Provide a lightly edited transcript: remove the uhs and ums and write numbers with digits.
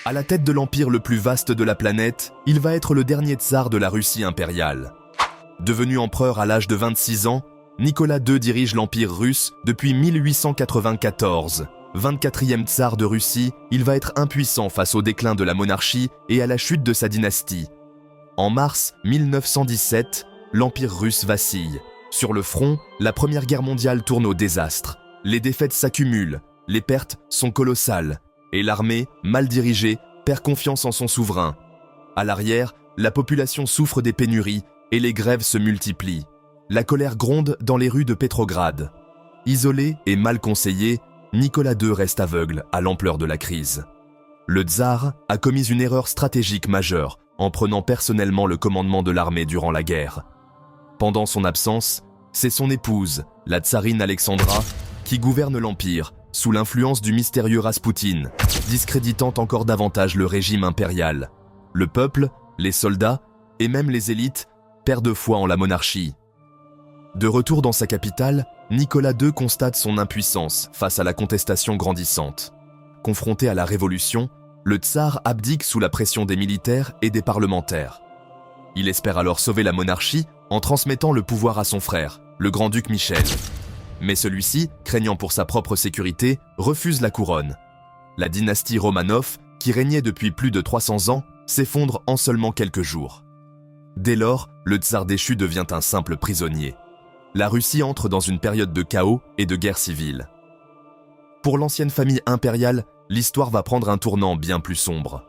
À la tête de l'empire le plus vaste de la planète, il va être le dernier tsar de la Russie impériale. Devenu empereur à l'âge de 26 ans, Nicolas II dirige l'Empire russe depuis 1894. 24e tsar de Russie, il va être impuissant face au déclin de la monarchie et à la chute de sa dynastie. En mars 1917, l'Empire russe vacille. Sur le front, la Première Guerre mondiale tourne au désastre. Les défaites s'accumulent, les pertes sont colossales, et l'armée, mal dirigée, perd confiance en son souverain. À l'arrière, la population souffre des pénuries et les grèves se multiplient. La colère gronde dans les rues de Pétrograd. Isolé et mal conseillé, Nicolas II reste aveugle à l'ampleur de la crise. Le tsar a commis une erreur stratégique majeure en prenant personnellement le commandement de l'armée durant la guerre. Pendant son absence, c'est son épouse, la tsarine Alexandra, qui gouverne l'Empire sous l'influence du mystérieux Raspoutine, discréditant encore davantage le régime impérial. Le peuple, les soldats et même les élites perdent foi en la monarchie. De retour dans sa capitale, Nicolas II constate son impuissance face à la contestation grandissante. Confronté à la révolution, le tsar abdique sous la pression des militaires et des parlementaires. Il espère alors sauver la monarchie en transmettant le pouvoir à son frère, le grand-duc Michel. Mais celui-ci, craignant pour sa propre sécurité, refuse la couronne. La dynastie Romanov, qui régnait depuis plus de 300 ans, s'effondre en seulement quelques jours. Dès lors, le tsar déchu devient un simple prisonnier. La Russie entre dans une période de chaos et de guerre civile. Pour l'ancienne famille impériale, l'histoire va prendre un tournant bien plus sombre.